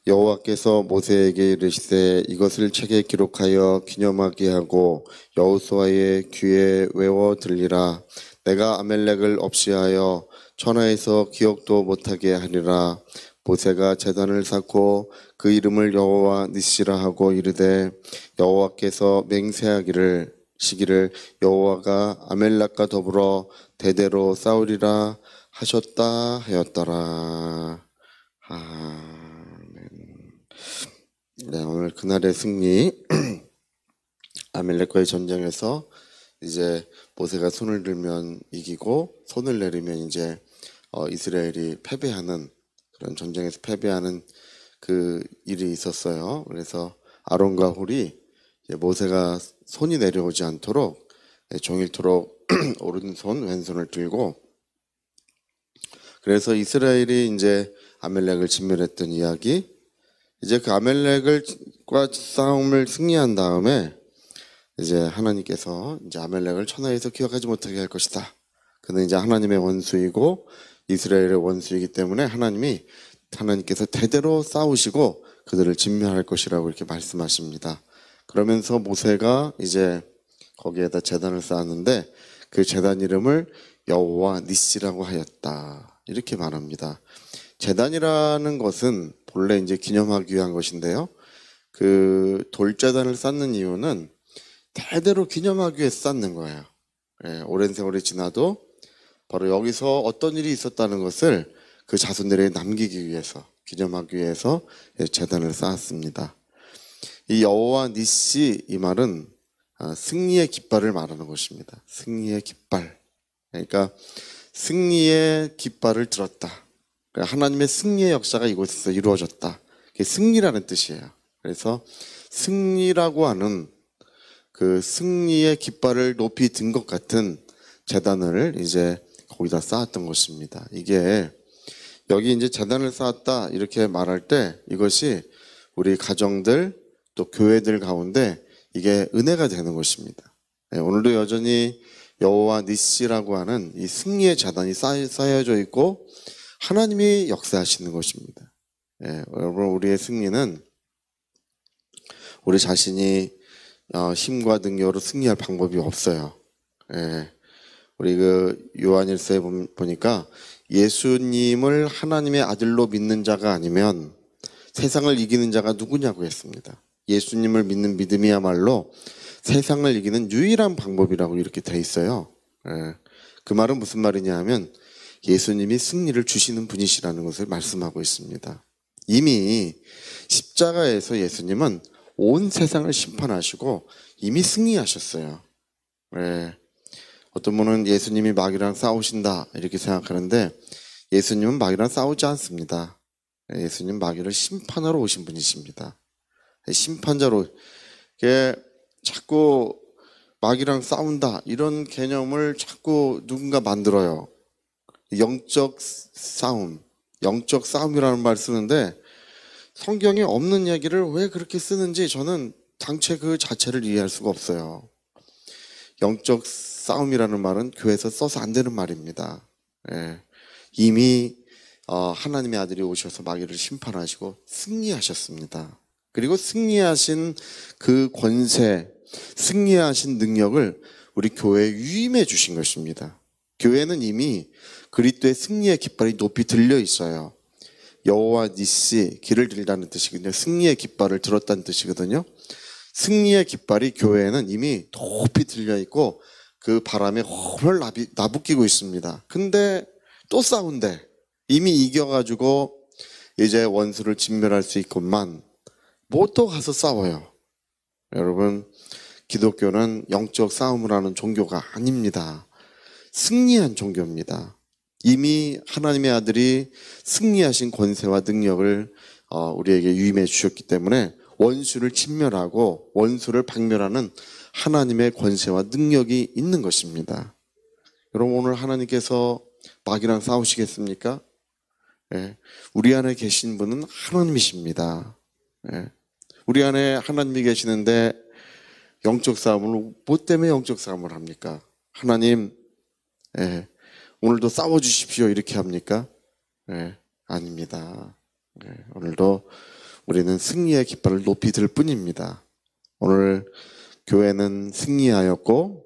여호와께서 모세에게 이르시되 이것을 책에 기록하여 기념하게 하고 여호수아의 귀에 외워 들리라. 내가 아멜렉을 없이하여 천하에서 기억도 못하게 하리라. 모세가 제단을 쌓고 그 이름을 여호와 니시라 하고 이르되 여호와께서 맹세하기를 시기를 여호와가 아멜렉과 더불어 대대로 싸우리라 하셨다 하였더라. 네, 오늘 그날의 승리. 아멜렉과의 전쟁에서 이제 모세가 손을 들면 이기고 손을 내리면 이제 이스라엘이 패배하는, 그런 전쟁에서 패배하는 그 일이 있었어요. 그래서 아론과 홀이 이제 모세가 손이 내려오지 않도록 종일토록 오른손 왼손을 들고, 그래서 이스라엘이 이제 아멜렉을 진멸했던 이야기. 이제 그 아멜렉과 싸움을 승리한 다음에 이제 하나님께서 이제 아멜렉을 천하에서 기억하지 못하게 할 것이다. 그는 이제 하나님의 원수이고 이스라엘의 원수이기 때문에 하나님께서 대대로 싸우시고 그들을 진멸할 것이라고 이렇게 말씀하십니다. 그러면서 모세가 이제 거기에다 제단을 쌓았는데 그 제단 이름을 여호와 니시라고 하였다. 이렇게 말합니다. 제단이라는 것은 본래 이제 기념하기 위한 것인데요. 그 돌제단을 쌓는 이유는 대대로 기념하기 위해서 쌓는 거예요. 오랜 세월이 지나도 바로 여기서 어떤 일이 있었다는 것을 그 자손들에게 남기기 위해서, 기념하기 위해서 제단을 쌓았습니다. 이 여호와 니시, 이 말은 승리의 깃발을 말하는 것입니다. 승리의 깃발. 그러니까 승리의 깃발을 들었다. 하나님의 승리의 역사가 이곳에서 이루어졌다. 그게 승리라는 뜻이에요. 그래서 승리라고 하는 그 승리의 깃발을 높이 든 것 같은 제단을 이제 거기다 쌓았던 것입니다. 이게 여기 이제 제단을 쌓았다 이렇게 말할 때 이것이 우리 가정들 또 교회들 가운데 이게 은혜가 되는 것입니다. 오늘도 여전히 여호와 니시라고 하는 이 승리의 제단이 쌓여져 있고 하나님이 역사하시는 것입니다. 여러분, 우리의 승리는 우리 자신이 힘과 능력으로 승리할 방법이 없어요. 우리 그 요한일서에 보니까 예수님을 하나님의 아들로 믿는 자가 아니면 세상을 이기는 자가 누구냐고 했습니다. 예수님을 믿는 믿음이야말로 세상을 이기는 유일한 방법이라고 이렇게 돼 있어요. 그 말은 무슨 말이냐 하면 예수님이 승리를 주시는 분이시라는 것을 말씀하고 있습니다. 이미 십자가에서 예수님은 온 세상을 심판하시고 이미 승리하셨어요. 어떤 분은 예수님이 마귀랑 싸우신다 이렇게 생각하는데 예수님은 마귀랑 싸우지 않습니다. 예수님 마귀를 심판하러 오신 분이십니다. 심판자로, 자꾸 마귀랑 싸운다 이런 개념을 자꾸 누군가 만들어요. 영적 싸움이라는 말 쓰는데 성경에 없는 얘기를 왜 그렇게 쓰는지 저는 당최 그 자체를 이해할 수가 없어요. 영적 싸움이라는 말은 교회에서 써서 안 되는 말입니다. 이미 하나님의 아들이 오셔서 마귀를 심판하시고 승리하셨습니다. 그리고 승리하신 그 권세, 승리하신 능력을 우리 교회에 위임해 주신 것입니다. 교회는 이미 그리스도의 승리의 깃발이 높이 들려 있어요. 여호와 니시, 길을 들다는 뜻이거든요. 승리의 깃발을 들었다는 뜻이거든요. 승리의 깃발이 교회에는 이미 높이 들려 있고 그 바람에 헐 나부끼고 있습니다. 근데 또 싸운대. 이미 이겨가지고 이제 원수를 진멸할 수 있건만 뭐 또 가서 싸워요. 여러분, 기독교는 영적 싸움을 하는 종교가 아닙니다. 승리한 종교입니다. 이미 하나님의 아들이 승리하신 권세와 능력을 우리에게 유임해 주셨기 때문에 원수를 진멸하고 원수를 박멸하는 하나님의 권세와 능력이 있는 것입니다. 여러분, 오늘 하나님께서 마귀랑 싸우시겠습니까? 우리 안에 계신 분은 하나님이십니다. 우리 안에 하나님이 계시는데 영적 싸움을 뭐 때문에 영적 싸움을 합니까? 하나님, 오늘도 싸워주십시오 이렇게 합니까? 아닙니다. 오늘도 우리는 승리의 깃발을 높이 들 뿐입니다. 오늘 교회는 승리하였고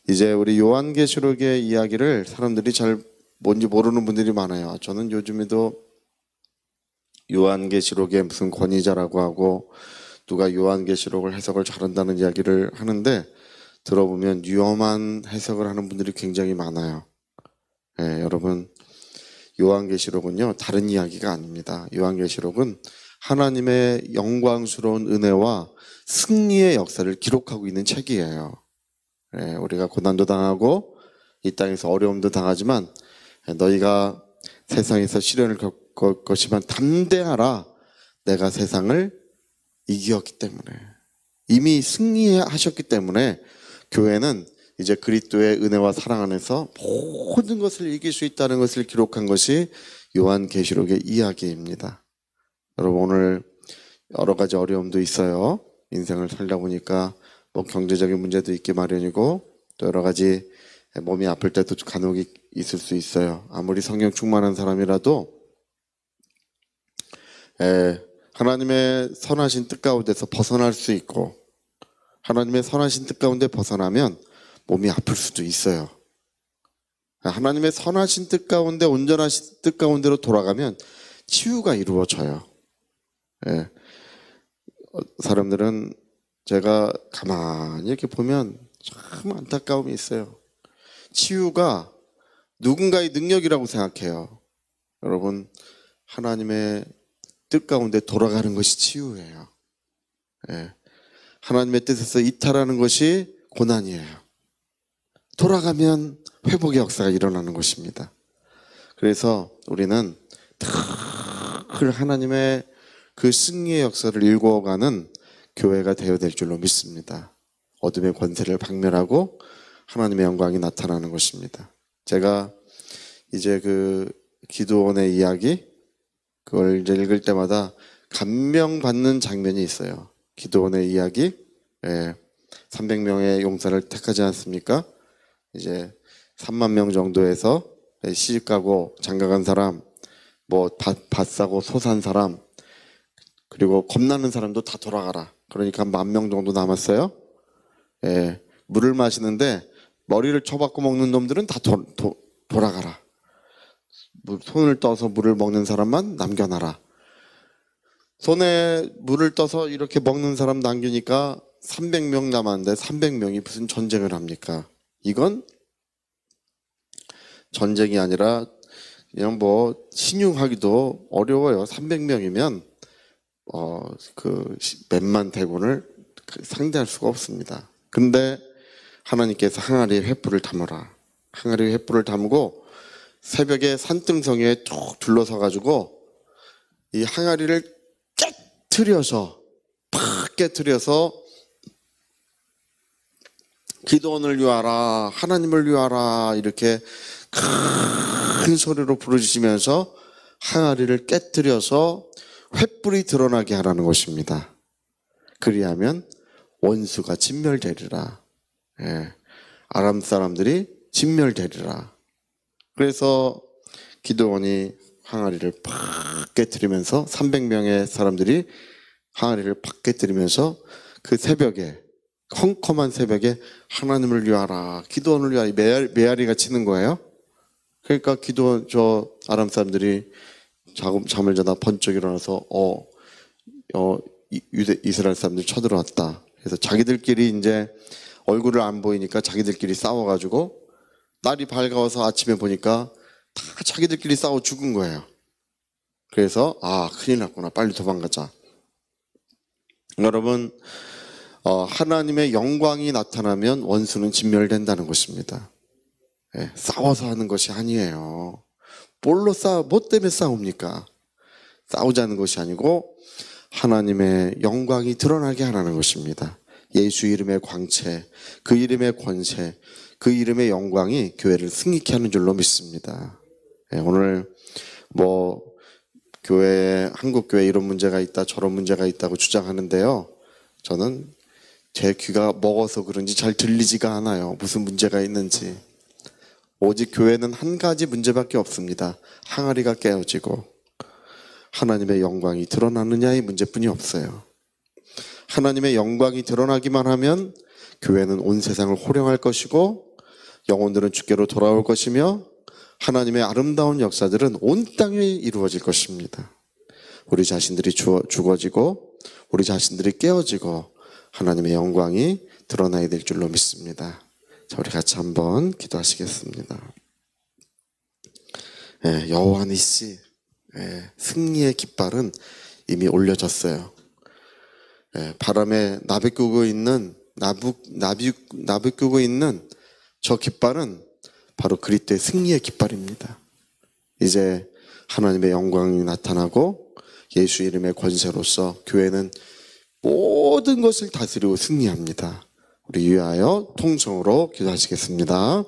이제 우리 요한계시록의 이야기를 사람들이 잘 뭔지 모르는 분들이 많아요. 저는 요즘에도 요한계시록의 무슨 권위자라고 하고 누가 요한계시록을 해석을 잘한다는 이야기를 하는데 들어보면 위험한 해석을 하는 분들이 굉장히 많아요. 네, 여러분 요한계시록은요 다른 이야기가 아닙니다. 요한계시록은 하나님의 영광스러운 은혜와 승리의 역사를 기록하고 있는 책이에요. 네, 우리가 고난도 당하고 이 땅에서 어려움도 당하지만 너희가 세상에서 시련을 겪을 것이지만 담대하라. 내가 세상을 이겼기 때문에 이미 승리하셨기 때문에 교회는 이제 그리스도의 은혜와 사랑 안에서 모든 것을 이길 수 있다는 것을 기록한 것이 요한계시록의 이야기입니다. 여러분 오늘 여러 가지 어려움도 있어요. 인생을 살다 보니까 뭐 경제적인 문제도 있기 마련이고 또 여러 가지 몸이 아플 때도 간혹 있을 수 있어요. 아무리 성령 충만한 사람이라도 하나님의 선하신 뜻 가운데서 벗어날 수 있고 하나님의 선하신 뜻 가운데 벗어나면 몸이 아플 수도 있어요. 하나님의 선하신 뜻 가운데 온전하신 뜻 가운데로 돌아가면 치유가 이루어져요. 사람들은 제가 가만히 이렇게 보면 참 안타까움이 있어요. 치유가 누군가의 능력이라고 생각해요. 여러분 하나님의 뜻 가운데 돌아가는 것이 치유예요. 하나님의 뜻에서 이탈하는 것이 고난이에요. 돌아가면 회복의 역사가 일어나는 것입니다. 그래서 우리는 늘 하나님의 그 승리의 역사를 일궈가는 교회가 되어야 될 줄로 믿습니다. 어둠의 권세를 박멸하고 하나님의 영광이 나타나는 것입니다. 제가 이제 그 기드온의 이야기 그걸 이제 읽을 때마다 감명받는 장면이 있어요. 기드온의 이야기 300명의 용사를 택하지 않습니까? 이제 3만 명 정도에서 시집가고 장가간 사람 뭐 밭 사고 소 산 사람 그리고 겁나는 사람도 다 돌아가라. 그러니까 10,000명 정도 남았어요. 물을 마시는데 머리를 쳐박고 먹는 놈들은 다 돌아가라. 손을 떠서 물을 먹는 사람만 남겨놔라. 손에 물을 떠서 이렇게 먹는 사람 남기니까 300명 남았는데 300명이 무슨 전쟁을 합니까? 이건 전쟁이 아니라 그냥 뭐 신용하기도 어려워요. 300명이면 그 몇만 대군을 상대할 수가 없습니다. 근데 하나님께서 항아리에 횃불을 담으라. 항아리에 횃불을 담고 새벽에 산등성이에 쭉 둘러서 가지고 이 항아리를 팍 깨트려서 기도원을 위하라, 하나님을 위하라 이렇게 큰 소리로 부르짖으면서 항아리를 깨트려서 횃불이 드러나게 하라는 것입니다. 그리하면 원수가 진멸되리라. 아람 사람들이 진멸되리라. 그래서 기드온이 항아리를 팍 깨트리면서 300명의 사람들이 항아리를 팍 깨트리면서 그 새벽에 컴컴한 새벽에 하나님을 위하라, 기드온을 위하라 메아리가 치는 거예요. 그러니까 기드온 저 아람 사람들이 잠을 자다 번쩍 일어나서 이스라엘 사람들이 쳐들어왔다. 그래서 자기들끼리 이제 얼굴을 안 보이니까 자기들끼리 싸워가지고 날이 밝아와서 아침에 보니까 다 자기들끼리 싸워 죽은 거예요. 그래서 큰일 났구나, 빨리 도망가자. 여러분 하나님의 영광이 나타나면 원수는 진멸된다는 것입니다. 싸워서 하는 것이 아니에요. 뭐 때문에 싸웁니까? 싸우자는 것이 아니고 하나님의 영광이 드러나게 하라는 것입니다. 예수 이름의 광채, 그 이름의 권세, 그 이름의 영광이 교회를 승리케 하는 줄로 믿습니다. 오늘 뭐 한국 교회에 이런 문제가 있다 저런 문제가 있다고 주장하는데요, 저는 제 귀가 먹어서 그런지 잘 들리지가 않아요. 무슨 문제가 있는지. 오직 교회는 한 가지 문제밖에 없습니다. 항아리가 깨어지고 하나님의 영광이 드러나느냐의 문제뿐이 없어요. 하나님의 영광이 드러나기만 하면 교회는 온 세상을 호령할 것이고 영혼들은 주께로 돌아올 것이며 하나님의 아름다운 역사들은 온 땅에 이루어질 것입니다. 우리 자신들이 죽어지고 우리 자신들이 깨어지고 하나님의 영광이 드러나야 될 줄로 믿습니다. 자, 우리 같이 한번 기도하시겠습니다. 여호와 니시, 승리의 깃발은 이미 올려졌어요. 바람에 나비꾸고 있는 저 깃발은 바로 그리스도의 승리의 깃발입니다. 이제 하나님의 영광이 나타나고 예수 이름의 권세로서 교회는 모든 것을 다스리고 승리합니다. 우리 위하여 통성으로 기도하시겠습니다.